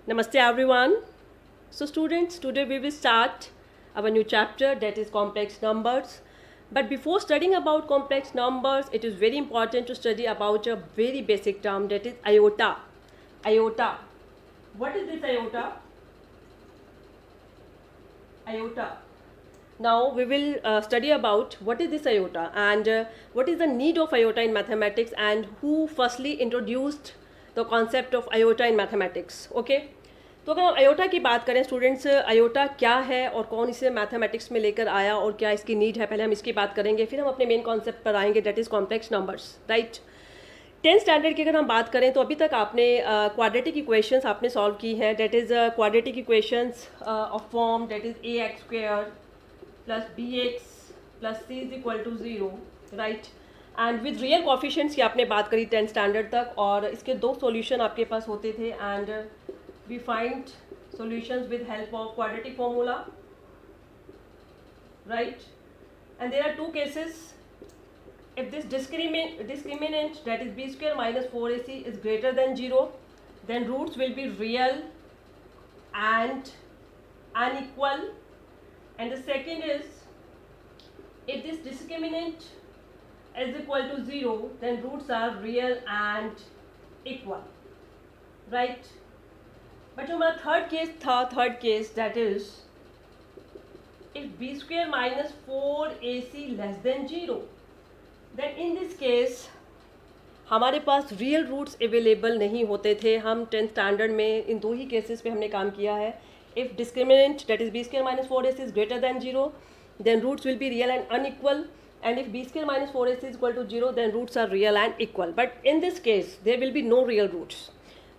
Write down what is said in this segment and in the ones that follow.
Namaste everyone. So students, today we will start our new chapter, that is complex numbers. But before studying about complex numbers, it is very important to study about a very basic term, that is iota. Iota. What is this iota? Iota. Now we will study about what is this iota and what is the need of iota in mathematics and who firstly introduced the concept of iota in mathematics. Okay. तो अगर हम iota की बात करें students, iota क्या है और कौन इसे मैथमेटिक्स में लेकर आया और क्या इसकी नीड है, पहले हम इसकी बात करेंगे, फिर हम अपने मेन कॉन्सेप्ट पर आएंगे, that is complex numbers. Right. 10th standard की अगर हम बात करें तो अभी तक आपने क्वाड्रेटिक इक्वेशंस आपने सॉल्व की है, that is quadratic equations of form that is ax² plus bx plus c is equal to 0. Right. And with real coefficients की आपने बात करी 10th स्टैंडर्ड तक, और इसके दो सॉल्यूशन आपके पास होते थे and we find solutions with help of quadratic formula, right? And there are two cases. If this discriminant that is b square minus 4ac is greater than 0, then roots will be real and unequal. And the second is, if this discriminant is equal to 0, then roots are real and equal, right? But जो हमारा third case that is if b square minus 4ac less than 0, then in this case हमारे पास real roots available नहीं होते थे. हम 10th standard में इन दो ही केसेस पे हमने काम किया है. If discriminant that is b square minus 4ac is greater than 0, then roots will be real and unequal, and if b square minus 4ac is equal to 0, then roots are real and equal. But in this case there will be no real roots.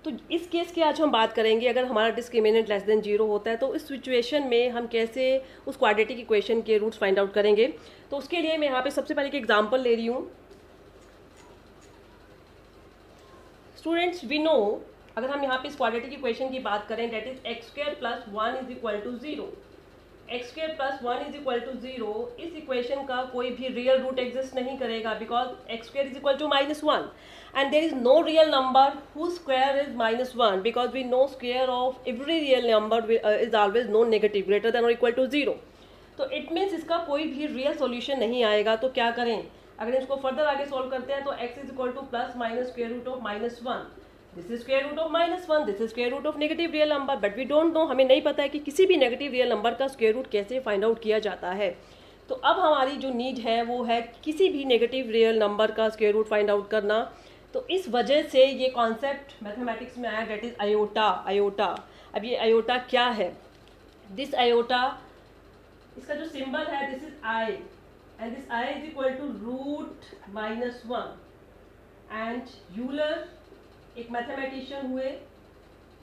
तो इस case की आज हम बात करेंगे. अगर हमारा discriminant less than 0 होता है तो इस सिचुएशन में हम कैसे उस क्वाड्रेटिक इक्वेशन के रूट्स फाइंड आउट करेंगे. तो उसके लिए मैं यहाँ पे सबसे पहले एक एग्जांपल ले रही हूँ. स्टूडेंट्स, वी नो, अगर हम यहाँ पे इस क्वाड्रेटिक इक्वेशन की बात करें, that is x² plus 1 is equal to 0. x² plus 1 is equal to 0, इस इक्वेशन का कोई भी रियल रूट एग्जिस्ट नहीं करेगा because x² is equal to -1 and there is no real number whose square is -1 because we know square of every real number is always non negative greater than or equal to 0. तो it means इसका कोई भी real solution नहीं आएगा. तो क्या करें, अगर इसको फर्दर आगे सॉल्व करते हैं तो x is equal to plus minus square root of -1, this is square root of -1, this is square root of negative real number. But we don't know, हमें नहीं पता है कि किसी भी नेगेटिव रियल नंबर का स्क्वायर रूट कैसे find out किया जाता है. तो अब हमारी जो नीड है वो है किसी भी नेगेटिव रियल नंबर का स्क्वायर रूट फाइंड आउट करना. तो इस वजह से ये कॉन्सेप्ट मैथमेटिक्स में आया, डेट इज आयोटा. आयोटा. अब ये आयोटा क्या है? दिस आयोटा, इसका जो सिंबल है this is i, and this i is equal to root -1. And Euler एक मैथमेटिशियन हुए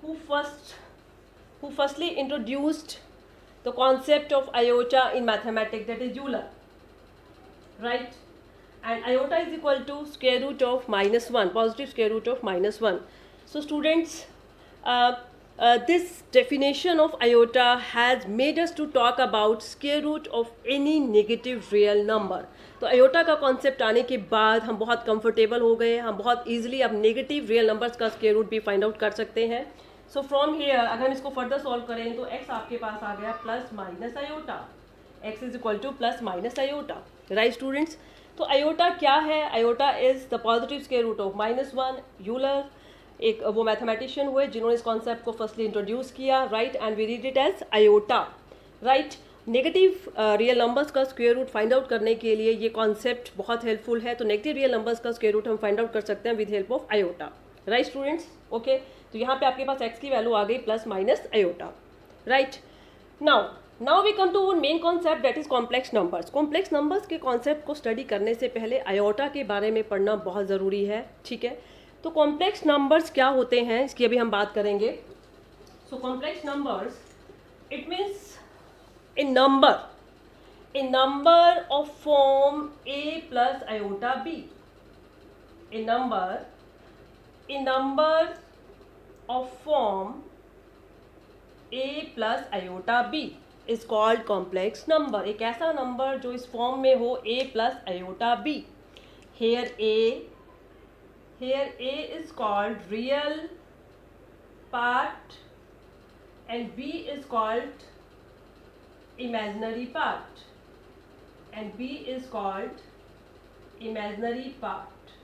who firstly introduced the concept of iota in mathematics, that is Euler, right? And iota is equal to square root of -1, positive square root of -1. So students, this definition of iota has made us to talk about square root of any negative real number. तो iota का concept आने के बाद हम बहुत comfortable हो गए, हम बहुत ईजिली अब नेगेटिव रियल नंबर्स का स्क्वायर रूट भी फाइंड आउट कर सकते हैं. सो फ्रॉम हियर अगर हम इसको फर्दर सॉल्व करें तो x आपके पास आ गया plus minus iota. x is equal to plus minus iota. Right students. तो आयोटा क्या है? Iota is the positive square root of -1. Euler एक वो मैथमेटिशियन हुए जिन्होंने इस कॉन्सेप्ट को फर्स्टली इंट्रोड्यूस किया. Right. And we read it as iota. Right. Negative real numbers का स्क्वायर रूट फाइंड आउट करने के लिए ये कॉन्सेप्ट बहुत हेल्पफुल है. तो नेगेटिव रियल नंबर्स का स्क्वायर रूट हम फाइंड आउट कर सकते हैं with help of iota. Right students. Okay. तो यहाँ पे आपके पास x की वैल्यू आ गई plus minus iota. Right. Now we come to one main concept, that is complex numbers. Complex numbers के कॉन्सेप्ट को स्टडी करने से पहले आयोटा के बारे में पढ़ना बहुत ज़रूरी है. ठीक है. तो कॉम्प्लेक्स नंबर्स क्या होते हैं इसकी अभी हम बात करेंगे. So complex numbers, it means a number of form a plus iota b. A number of form a plus iota b is called complex number. एक ऐसा नंबर जो इस फॉर्म में हो a plus iota b. Here a is called real part and B is called imaginary part, and B is called imaginary part.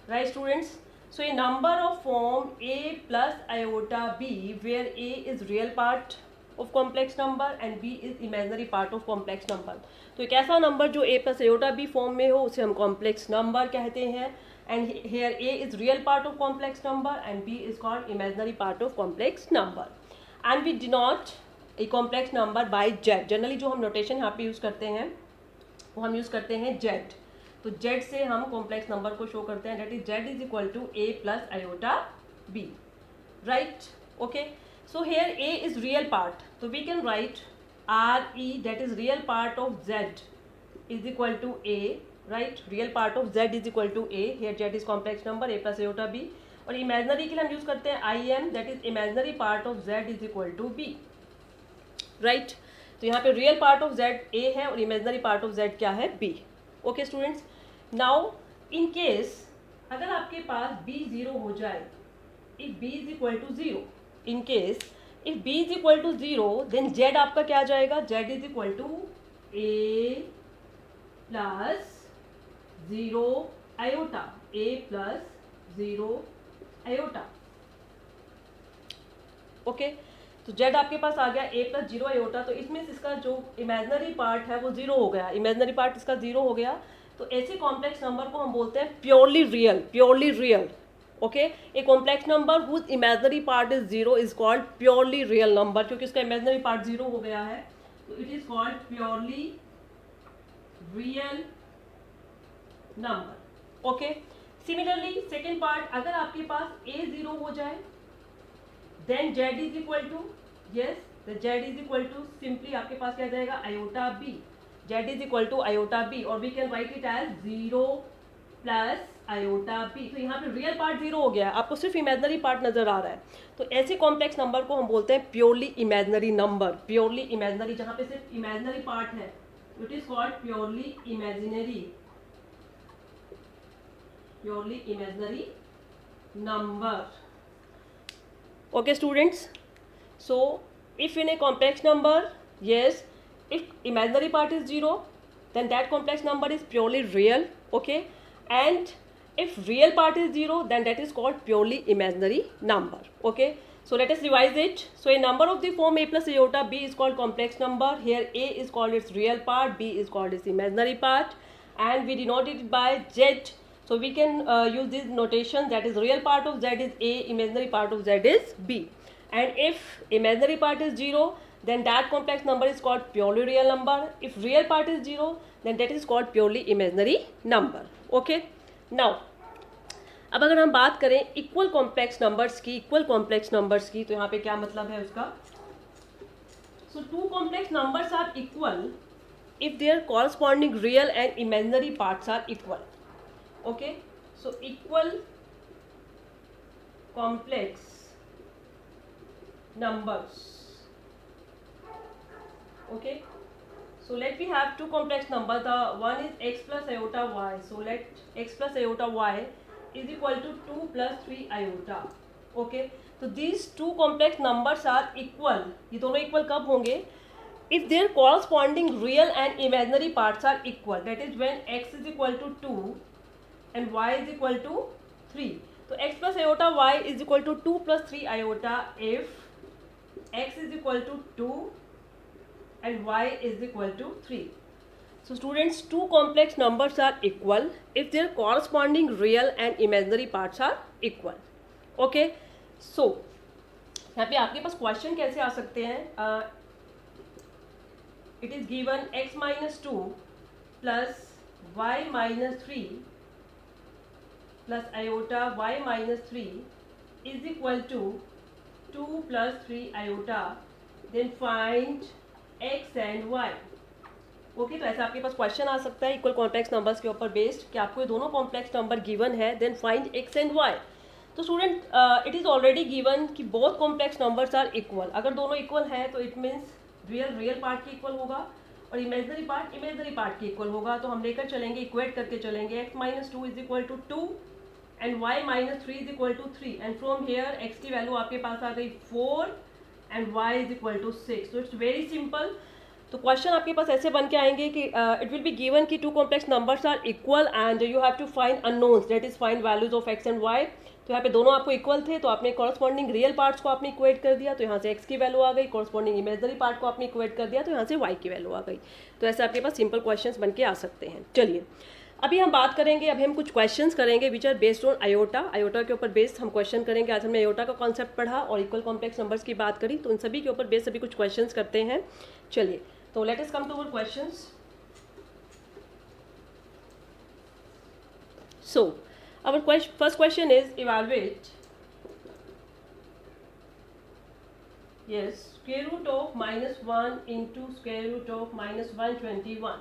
Right, students? So a number of form a plus iota b, where a is real part of complex number and b is imaginary part of complex number. तो एक ऐसा number जो a plus iota b form में हो उसे हम complex number कहते हैं. And here a is real part of complex number and b is called imaginary part of complex number. And we denote a complex number by z. Generally जो हम notation यहाँ पे यूज़ करते हैं वो हम यूज़ करते हैं z. तो z से हम कॉम्प्लेक्स नंबर को शो करते हैं, that is z is equal to a plus iota b. Right, okay. So here a is real part, तो we can write re, that is real part of z is equal to a. Right, real part of z is equal to a. Here z is complex number a plus iota b. और imaginary के लिए हम use करते हैं im, that is imaginary part of z is equal to b. Right, तो यहाँ पे real part of z a है और इमेजनरी पार्ट ऑफ z क्या है, b. Okay students, now in case अगर आपके पास b 0 हो जाए, if b is equal to 0, in case if b is equal to 0, then z आपका क्या आ जाएगा, z is equal to a plus 0 iota, a plus 0 iota. Okay, तो z आपके पास आ गया a प्लस 0 आयोटा. तो इसमें इसका जो इमेजनरी पार्ट है वो 0 हो गया, इमेजनरी पार्ट इसका 0 हो गया. तो ऐसे कॉम्प्लेक्स नंबर को हम बोलते हैं purely real, purely real. Okay, a complex number whose imaginary part is 0 is called purely real number, क्योंकि इसका इमेजनरी पार्ट 0 हो गया है. तो it is called purely real number. Okay, similarly second part, अगर आपके पास a 0 हो जाए, then z is equal to, yes, z is equal to simply आपके पास क्या जाएगा, iota b. z is equal to iota b, और we can write it as 0 plus iota b. तो यहाँ पे रियल पार्ट 0 हो गया, आपको सिर्फ इमेजनरी पार्ट नजर आ रहा है. तो ऐसे कॉम्प्लेक्स नंबर को हम बोलते हैं purely imaginary number, purely imaginary, जहाँ पे सिर्फ इमेजनरी पार्ट है. It is called purely imaginary, purely imaginary number. Okay students, so if in a complex number, yes, if imaginary part is 0, then that complex number is purely real. Okay, and if real part is 0, then that is called purely imaginary number. Okay, so let us revise it. So a number of the form a plus iota b is called complex number. Here a is called its real part, b is called its imaginary part, and we denote it by z. So we can use this notation, that is real part of z is a, imaginary part of z is b. And if imaginary part is 0, then that complex number is called purely real number. If real part is 0, then that is called purely imaginary number. Okay. Now, अब अगर हम बात करें equal complex numbers की, equal complex numbers की, तो यहाँ पे क्या मतलब है उसका. So two complex numbers are equal if their corresponding real and imaginary parts are equal. Okay, so equal complex numbers. Okay, so let we have two complex numbers. The one is x plus iota y. So let x plus iota y is equal to 2 plus 3 iota. Okay, so these two complex numbers are equal. ये दोनों equal कब होंगे? If their corresponding real and imaginary parts are equal. That is when x is equal to 2 and y is equal to 3. So x plus iota y is equal to 2 plus 3 iota if x is equal to 2 and y is equal to 3. So students, two complex numbers are equal if their corresponding real and imaginary parts are equal. Okay, so यहाँ पे आपके पास question कैसे आ सकते हैं. It is given x minus 2 plus y minus 3 plus iota y minus 3 is equal to 2 plus 3 iota. Then find x and y. Okay, तो ऐसा आपके पास question आ सकता है इक्वल कॉम्प्लेक्स नंबर्स के ऊपर बेस्ड कि आपको ये दोनों कॉम्प्लेक्स नंबर गिवन है, then find X and Y. तो student it is already given कि both complex numbers are equal. अगर दोनों इक्वल है तो इट मीन्स रियल पार्ट की इक्वल होगा और इमेजनरी पार्ट की इक्वल होगा. तो हम लेकर चलेंगे, इक्वेट करके चलेंगे. X minus 2 is equal to 2 and y minus 3 is equal to 3 and from here x की वैल्यू आपके पास आ गई 4 and y is equal to 6. So it's very simple. तो क्वेश्चन आपके पास ऐसे बन के आएंगे कि इट विल बी गिवन कि two complex numbers are equal and you have to find unknowns, that is find values of x and y. तो यहाँ पे दोनों आपको इक्वल थे तो आपने कॉरस्पॉन्डिंग रियल पार्ट्स को आपने इक्वेट कर दिया, तो यहाँ से x की वैल्यू आ गई. कॉरस्पॉन्डिंग इमेजनरी पार्ट को आपने इक्वेट कर दिया तो यहाँ से y की वैल्यू आ गई. तो ऐसे आपके पास सिंपल क्वेश्चंस बन के आ सकते हैं. चलिए अभी हम बात करेंगे, अभी हम कुछ क्वेश्चंस करेंगे which are based on iota. Iota के ऊपर बेस्ड हम क्वेश्चन करेंगे. आज हमने आयोटा का कॉन्सेप्ट पढ़ा और इक्वल कॉम्प्लेक्स नंबर्स की बात करी, तो उन सभी के ऊपर बेस्ड अभी कुछ क्वेश्चंस करते हैं. चलिए तो let us come to our questions. So our first question is evaluate square root of minus 1 into square root of minus 121.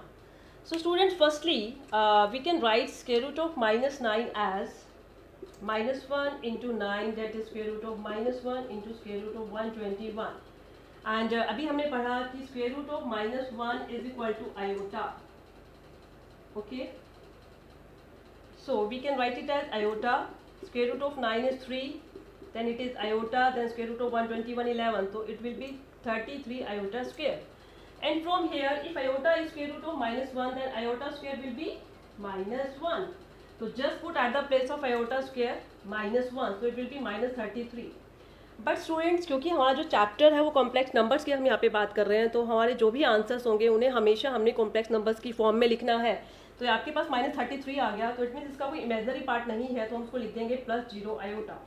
So students, firstly we can write square root of minus 9 as minus 1 into 9, that is square root of minus 1 into square root of 121. And अभी हमने पढ़ा कि square root of minus 1 is equal to iota. Okay, so we can write it as iota. Square root of 9 is 3, then it is iota, then square root of 121 11, so it will be 33 iota square. And from here, if iota is square root of minus 1, then iota square will be minus 1. So just put at the place of iota square minus 1, so it will be minus 33. But students, क्योंकि हमारा जो chapter है वो complex numbers की हम यहाँ पे बात कर रहे हैं, तो हमारे जो भी आंसर्स होंगे उन्हें हमेशा हमने कॉम्प्लेक्स नंबर्स की फॉर्म में लिखना है. तो आपके पास माइनस 33 आ गया, तो इट मीन्स इसका कोई इमेजनरी पार्ट नहीं है, तो हम उसको लिख देंगे प्लस 0 आयोटा.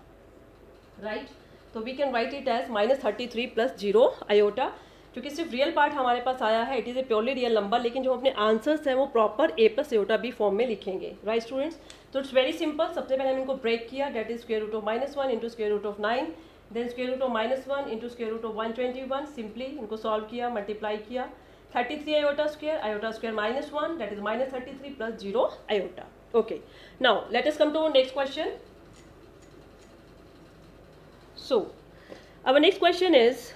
राइट, तो we can write it as minus 33 plus 0 iota. क्योंकि सिर्फ रियल पार्ट हमारे पास आया है, it is a purely real number, लेकिन जो अपने आंसर्स हैं वो proper a plus iota b form में लिखेंगे. राइट स्टूडेंट्स, तो इट्स वेरी सिंपल. सबसे पहले हमने इनको ब्रेक किया, that is square root of minus 1 into square root of 9, then square root of minus 1 into square root of 121. Simply इनको सॉल्व किया, मल्टीप्लाई किया. 33 iota square minus 1, that is minus 33 plus 0 iota. Okay, now let us come to next question. So our next question is,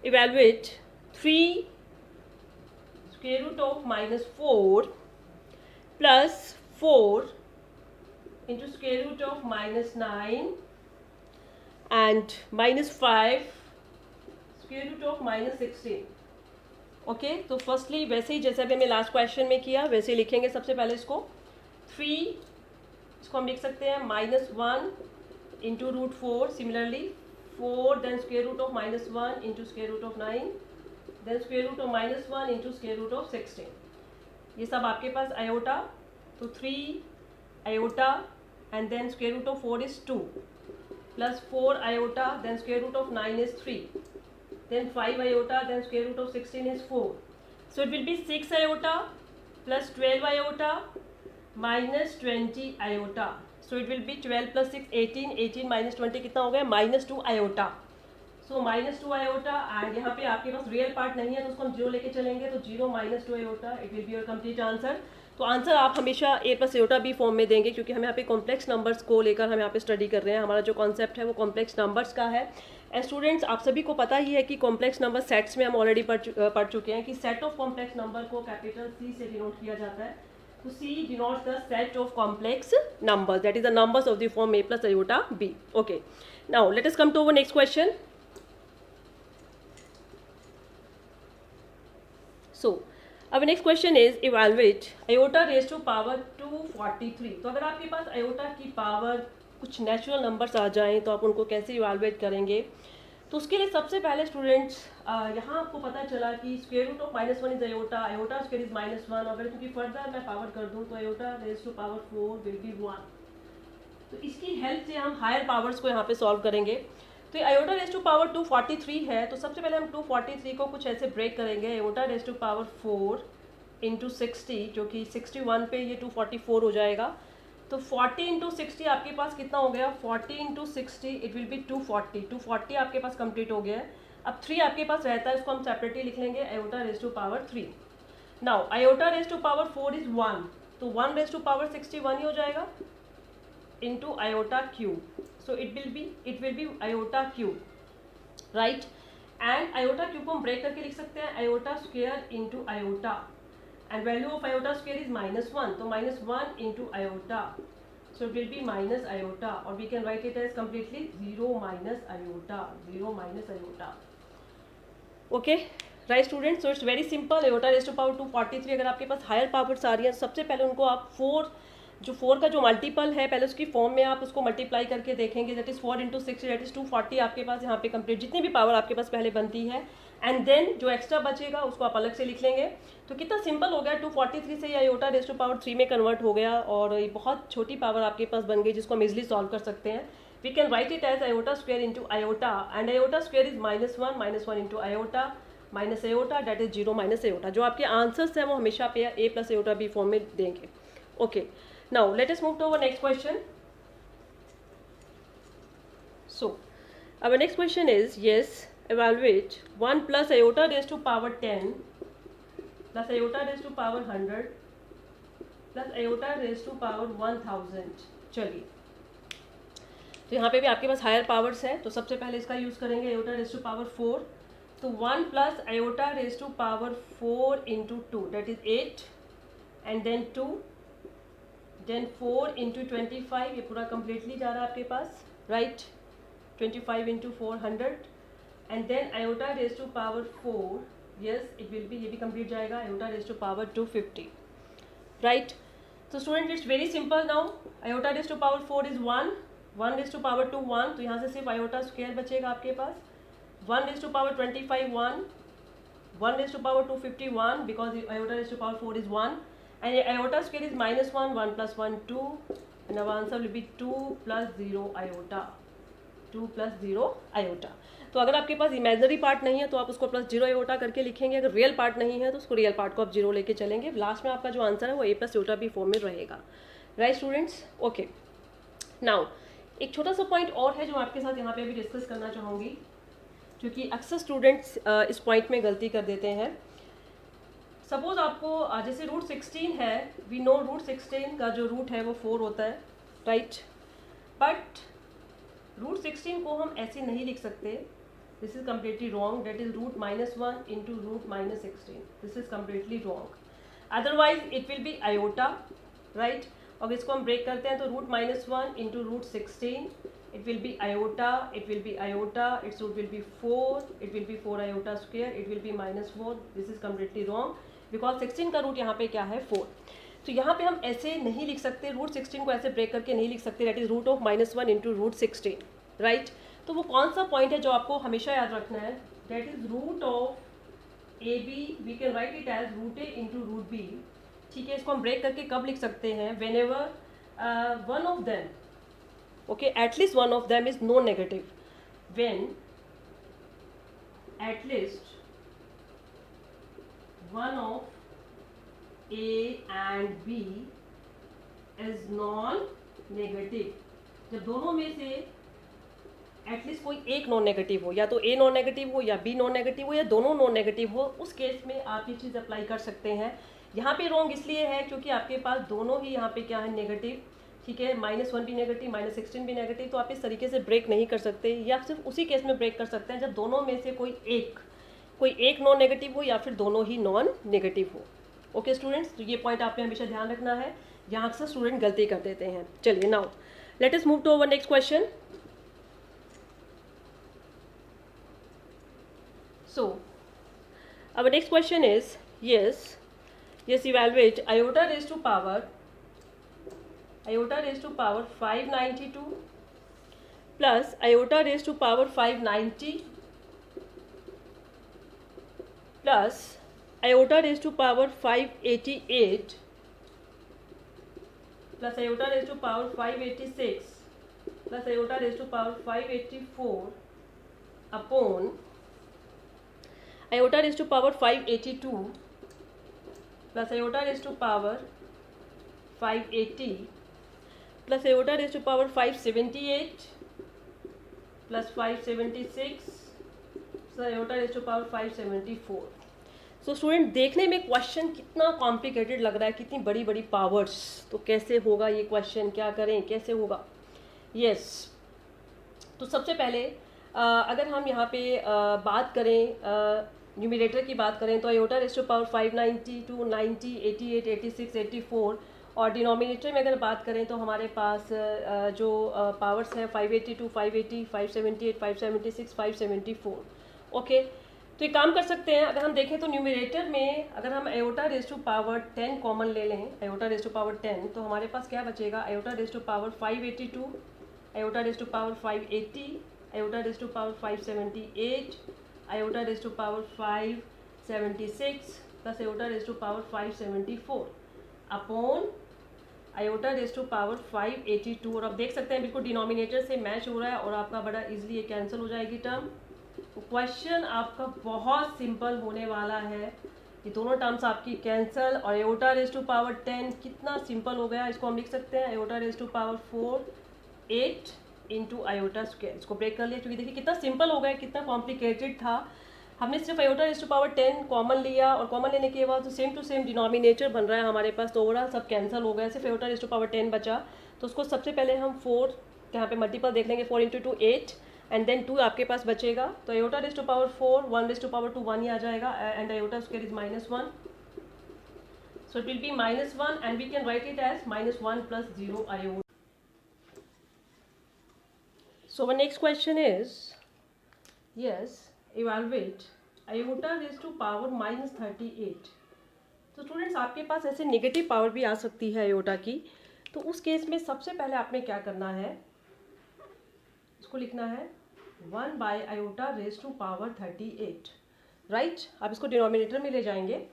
evaluate 3 square root of minus 4 plus 4 into square root of minus 9 and minus 5 square root of minus 16. Okay, तो firstly वैसे ही जैसे अभी हमने last question में किया वैसे ही लिखेंगे. सबसे पहले इसको 3, इसको हम लिख सकते हैं minus 1 into root 4. Similarly 4, then square root of minus 1 into square root of 9, then square root of minus 1 into square root of 16. ये सब आपके पास आयोटा. तो 3 iota and then square root of 4 is 2 plus 4 iota, then square root of 9 is 3, then 5 iota, then square root of 16 is 4. So it will be 6 iota plus 12 iota minus 20 iota. So it will be 12 plus 6 18, 18 minus 20 कितना हो गया, minus 2 iota. So minus 2 iota, and यहाँ पे आपके पास real part नहीं है तो उसको हम 0 लेके चलेंगे, तो 0 minus 2 iota, it will be your complete answer. तो आंसर आप हमेशा a plus iota b form में देंगे, क्योंकि हम यहाँ पे कॉम्प्लेक्स नंबर्स को लेकर हम यहाँ पे स्टडी कर रहे हैं. हमारा जो कॉन्सेप्ट है वो कॉम्प्लेक्स नंबर्स का है. एंड स्टूडेंट्स, आप सभी को पता ही है कि कॉम्प्लेक्स नंबर सेट्स में हम ऑलरेडी पढ़ चुके हैं कि सेट ऑफ कॉम्प्लेक्स नंबर को कैपिटल C से डिनोट किया जाता है. तो C denotes the set of complex numbers, that is the numbers of the form a plus iota B. Okay, now let us come to our next question. So अब next question is evaluate iota raise to power 243. तो अगर आपके पास आयोटा की power कुछ natural numbers आ जाएं तो आप उनको कैसे इवैल्यूएट करेंगे. तो उसके लिए सबसे पहले स्टूडेंट्स यहाँ आपको पता चला कि square root of minus 1 is iota, iota square is minus 1. अगर क्योंकि फर्दर मैं पावर कर दूँ तो iota raise to power 4 will be 1. तो इसकी हेल्प से हम हायर पावर्स को यहाँ पे सॉल्व करेंगे. तो आयोटा रेज टू पावर 243 है, तो सबसे पहले हम 243 को कुछ ऐसे ब्रेक करेंगे. Iota raise to power 4 into 60, जो कि 61 पे ये 244 हो जाएगा. तो 40 इंटू 60 आपके पास कितना हो गया, 40 इंटू 60 इट विल बी 240. 240 आपके पास कंप्लीट हो गया है. अब 3 आपके पास रहता है, इसको हम सेपरेटली लिख लेंगे, iota raise to power 3. Now iota raise to power 4 is 1, तो 1 रेज टू पावर 61 ही हो जाएगा into iota cube. So it will be iota cube, right. And iota cube को हम ब्रेक करके लिख सकते हैं iota square into iota, and value of iota square is minus 1, तो minus 1 into iota. So it will be minus iota, or we can write it as completely 0 minus iota, 0 minus iota. Okay, right students? So it's very simple. iota raised to power 243 अगर आपके पास higher powers आ रही हैं, सबसे पहले उनको आप 4 का जो मल्टीपल है पहले उसकी फॉर्म में आप उसको मल्टीप्लाई करके देखेंगे. दैट इज 4 × 6 दैट इज 240 आपके पास यहाँ पे कंप्लीट जितनी भी पावर आपके पास पहले बनती है. एंड देन जो एक्स्ट्रा बचेगा उसको आप अलग से लिख लेंगे. तो कितना सिंपल हो गया, 243 से ये आयोटा रेज़ टू पावर 3 में कन्वर्ट हो गया और ये बहुत छोटी पावर आपके पास बन गई जिसको हम इजिली सॉल्व कर सकते हैं. We can write it as iota square into iota, and iota square is -1 into iota minus iota that is 0 minus iota. जो आपके आंसर्स हैं वो हमेशा पे a plus iota b form में देंगे. Okay, now let us move to our next question. So our next question is, yes, evaluate 1 plus iota raised to power 10 plus iota raised to power 100 plus iota raised to power 1000. चलिए, तो यहाँ पे भी आपके पास higher powers है, तो सबसे पहले इसका यूज़ करेंगे iota raised to power 4. तो 1 plus iota raised to power 4 into 2 that is 8, and then 2, then 4 into 25, ये पूरा completely जा रहा है आपके पास, right? 25 into 400, and then iota raised to power 4, yes it will be, ये भी complete जाएगा, iota raised to power 250, right? So student, it's very simple now. iota raised to power 4 is 1, 1 raised to power 2 1, तो यहाँ से सिर्फ iota square बचेगा आपके पास. 1 raised to power 25 1, 1 raised to power 251 because iota raised to power 4 is 1, and iota square is -1, 1 plus 1 2, and our answer will be 2 plus 0 iota, 2 plus 0 iota. तो अगर आपके पास imaginary part नहीं है तो आप उसको प्लस 0 आयोटा करके लिखेंगे. अगर रियल पार्ट नहीं है तो उसको रियल पार्ट को आप 0 लेके चलेंगे. लास्ट में आपका जो आंसर है वो a plus iota b form में रहेगा. Right students? ओके, नाउ एक छोटा सा पॉइंट और है जो आपके साथ यहाँ पे अभी डिस्कस करना चाहूँगी, क्योंकि अक्सर स्टूडेंट्स इस पॉइंट में गलती कर देते हैं. सपोज आपको जैसे रूट 16 है, वी नो रूट 16 का जो रूट है वो 4 होता है, राइट? बट रूट 16 को हम ऐसे नहीं लिख सकते. This is completely wrong. That is root -1 into root -16. This is completely wrong. Otherwise it will be iota, right? और इसको हम ब्रेक करते हैं तो root -1 into root 16, it will be iota, it will be iota, it's root will be 4, it will be 4 iota square, it will be -4. This is completely wrong because 16 का root यहाँ पे क्या है 4. तो यहाँ पे हम ऐसे नहीं लिख सकते, रूट 16 को ऐसे ब्रेक करके नहीं लिख सकते. That is root of -1 into root 16, right? तो वो कौन सा पॉइंट है जो आपको हमेशा याद रखना है? That is root of a b. We can write it as root a into root b. ठीक है, इसको हम ब्रेक करके कब लिख सकते हैं? When ever one of them, okay, at least one of them is non negative. When at least one of A and B is non-negative. जब दोनों में से एटलीस्ट कोई एक नॉन नेगेटिव हो, या तो A नॉन नेगेटिव हो या B नॉन नेगेटिव हो या दोनों नॉन नेगेटिव हो, उस केस में आप ये चीज़ अप्लाई कर सकते हैं. यहाँ पे रॉन्ग इसलिए है क्योंकि आपके पास दोनों ही यहाँ पे क्या है? नेगेटिव. ठीक है, -1 भी नेगेटिव, -16 भी नेगेटिव. तो आप इस तरीके से ब्रेक नहीं कर सकते, या सिर्फ उसी केस में ब्रेक कर सकते हैं जब दोनों में से कोई एक नॉन नेगेटिव हो या फिर दोनों ही नॉन नेगेटिव हो. ओके स्टूडेंट्स, तो ये पॉइंट आपने हमेशा ध्यान रखना है. यहाँ अक्सर स्टूडेंट गलती कर देते हैं. चलिए, now let us move to our next question. So our next question is, yes evaluate iota raise to power 592 plus iota raise to power 590 plus iota raised to power 588 plus iota raised to power 586 plus iota raised to power 584 upon iota raised to power 582 plus iota raised to power 580 plus iota raised to power 578 plus 576 plus iota raised to power 574. So student, देखने में question कितना complicated लग रहा है, कितनी बड़ी बड़ी powers. तो कैसे होगा ये क्वेश्चन? क्या करें, कैसे होगा? यस, तो सबसे पहले अगर हम यहाँ पे बात करें, न्यूमरेटर की बात करें, तो आयोटा रेज़ टू पावर 592, 90, 88, 86, 84 और डिनोमिनेटर में अगर बात करें तो हमारे पास जो पावर्स हैं 582, 580, 578, 576, 574. ओके, तो ये काम कर सकते हैं. अगर हम देखें तो न्यूमरेटर में अगर हम iota raise to power 10 common ले लें, आयोटा रेज़ टू पावर 10, तो हमारे पास क्या बचेगा? Iota raise to power 582, iota raise to power 580, iota raise to power 578, iota raise to power 576 plus iota raise to power 574 upon iota raise to power 582. और आप देख सकते हैं बिल्कुल डिनोमिनेटर से मैच हो रहा है और आपका बड़ा इजीली ये कैंसिल हो जाएगी टर्म. क्वेश्चन आपका बहुत सिंपल होने वाला है. ये दोनों टर्म्स आपकी कैंसिल और आयोटा रेज़ टू पावर 10 कितना सिंपल हो गया. इसको हम लिख सकते हैं iota raise to power 8 into iota square. इसको ब्रेक कर लिया क्योंकि देखिए कितना सिंपल हो गया, कितना कॉम्प्लिकेटेड था. हमने सिर्फ iota raise to power 10 common लिया और कॉमन लेने के बाद तो सेम टू सेम डिनोमिनेटर बन रहा है हमारे पास, तो ओवरऑल सब कैंसिल हो गया. सिर्फ आयोटा रेज़ टू पावर 10 बचा. तो उसको सबसे पहले हम 4 यहाँ पे मल्टीपल देख लेंगे. 4 इंटू 2 8 एंड देन 2 आपके पास बचेगा. तो iota raise to power 4 1 raise to power 2 1 ही आ जाएगा and iota square is -1. So it will be -1 and we can write it as -1 plus 0 iota. So our next question is, yes, evaluate iota raised to power -38. तो students आपके पास ऐसे negative power भी आ सकती है आयोटा की. तो उस केस में सबसे पहले आपने क्या करना है, इसको लिखना है 1 by iota raise to power 38. Right, आप इसको डिनोमिनेटर में ले जाएंगे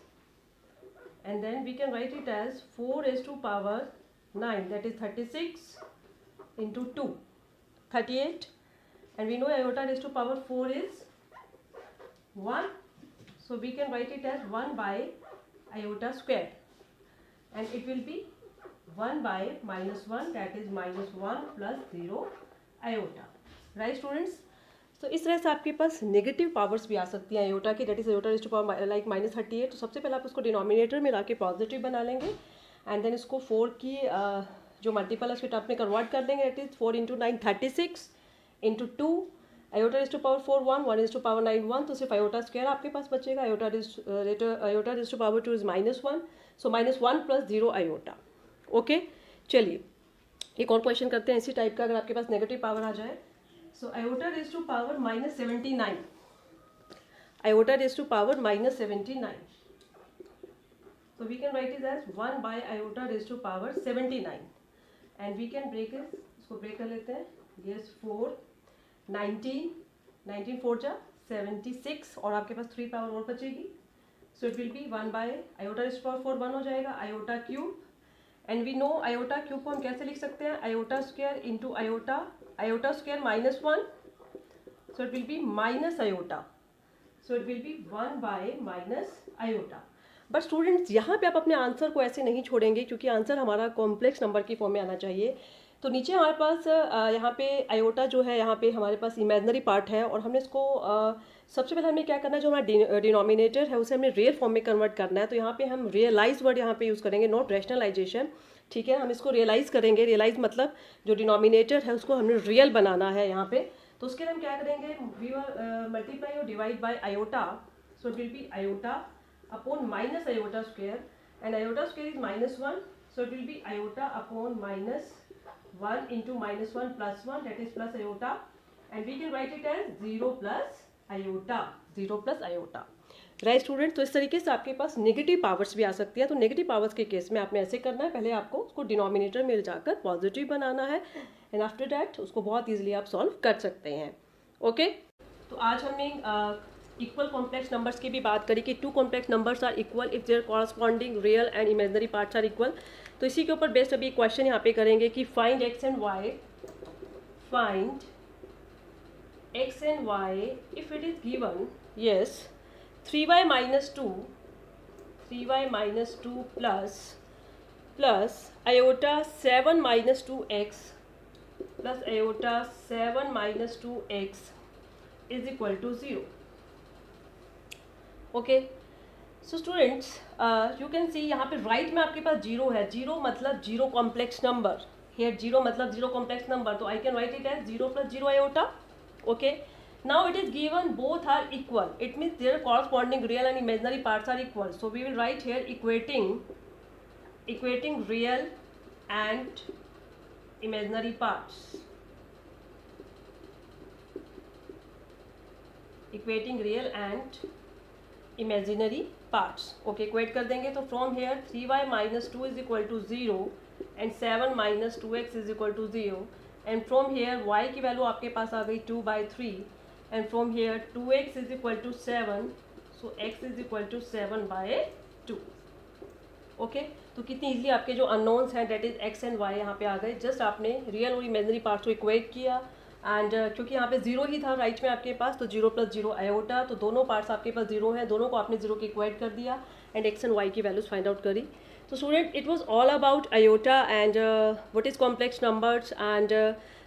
and then we can write it as 4 raise to power 9 that is 36 into 2 38, and we know iota raised to power 4 is 1, so we can write it as 1 by iota square and it will be 1 by -1 that is -1 plus 0 iota. Right students? तो इस तरह से आपके पास negative powers भी आ सकती हैं iota की, that is iota raise to power like -38. तो सबसे पहले आप उसको डिनोमिनेटर में ला के पॉजिटिव बना लेंगे एंड देन इसको 4 की जो मल्टीपल है उसके टर्म में कन्वर्ट कर देंगे. That is 4 into 9 36 into 2 iota raise to power 4 1 1 raise to power 9 1. तो सिर्फ आयोटा स्क्वायर आपके पास बचेगा. Iota raise to power 2 is -1, so -1 plus 0 iota. Okay, चलिए एक और क्वेश्चन करते हैं इसी टाइप का, अगर आपके पास नेगेटिव पावर आ जाए. So iota raise to power -79, iota raise to power -79. So we can write it as 1 by iota raised to power 79 and we can break it. इसको ब्रेक कर लेते हैं. Yes, 4 19 4 जा 76 और आपके पास 3 पावर और बचेगी. So it will be 1 by iota raised to power 4 1 हो जाएगा iota cube and we know iota cube को हम कैसे लिख सकते हैं, iota square into iota square -1, so it will be minus iota, so it will be 1 by minus iota. But students यहाँ पे आप अपने आंसर को ऐसे नहीं छोड़ेंगे क्योंकि आंसर हमारा कॉम्प्लेक्स नंबर की फॉर्म में आना चाहिए. तो नीचे हमारे पास यहाँ पे आयोटा जो है यहाँ पे हमारे पास इमेजनरी पार्ट है और हमने इसको सबसे पहले हमें क्या करना है, जो हमारा डिनोमिनेटर है उसे हमने रियल फॉर्म में कन्वर्ट करना है. तो यहाँ पे हम रियलाइज वर्ड यहाँ पे यूज़ करेंगे, नॉट रैशनलाइजेशन. ठीक है, हम इसको रियलाइज करेंगे. रियलाइज मतलब जो डिनोमिनेटर है उसको हमने रियल बनाना है यहाँ पे. तो उसके लिए हम क्या करेंगे, वी विल मल्टीप्लाई और divide by iota. So it will be iota upon minus iota square and iota square is -1, so it will be iota upon -1 into -1 plus 1 that is plus iota and we can write it as 0 plus iota, 0 plus iota. Right student, तो इस तरीके से आपके पास negative powers भी आ सकती है. तो negative powers के केस में आपने ऐसे करना है, पहले आपको उसको डिनोमिनेटर में जाकर पॉजिटिव बनाना है एंड आफ्टर दैट उसको बहुत ईजिली आप सॉल्व कर सकते हैं. ओके, तो आज हमने इक्वल कॉम्प्लेक्स नंबर्स की भी बात करी कि 2 complex numbers are equal if their corresponding real and imaginary parts are equal. तो इसी के ऊपर बेस्ड अभी क्वेश्चन यहाँ पे करेंगे कि find x and y if it is given. Yes, 3y minus 2 plus iota 7 minus 2x plus iota 7 minus 2x is equal to 0. Okay, so students you can see यहाँ पे राइट में आपके पास 0 है. 0 मतलब 0 कॉम्प्लेक्स नंबर. हियर 0 मतलब 0 complex number, तो I can write it as 0 plus 0 iota. Okay, now it is given both are equal, it means their corresponding real and imaginary parts are equal. So we will write here equating equating real and imaginary parts. Equating real and imaginary parts. Okay, equate कर देंगे तो from here 3y minus 2 is equal to 0 and 7 minus 2x is equal to 0 and from here y की value आपके पास आ गई 2/3 and from here 2x is equal to 7 so x is equal to 7/2. Okay तो कितनी easily आपके जो unknowns हैं that is x and y यहाँ पे आ गए. जस्ट आपने रियल और इमेजिनरी पार्ट्स को इक्वेट किया एंड क्योंकि यहाँ पे जीरो ही था राइट में आपके पास तो 0 + 0 आयोटा तो दोनों पार्ट्स आपके पास जीरो हैं दोनों को आपने जीरो की इक्वेट कर दिया एंड एक्स एंड वाई की वैल्यूज फाइंड आउट करी. तो student it was all about iota and what is complex numbers and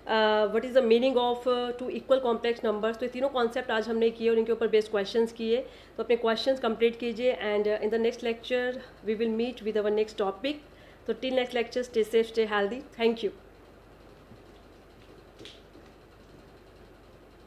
what is the meaning of two equal complex numbers. तो ये तीनों कॉन्सेप्ट आज हमने किए और इनके ऊपर बेस्ड क्वेश्चंस किए. तो अपने क्वेश्चंस कंप्लीट कीजिए and in the next lecture we will meet with our next topic. तो till next lecture stay safe stay healthy. Thank you.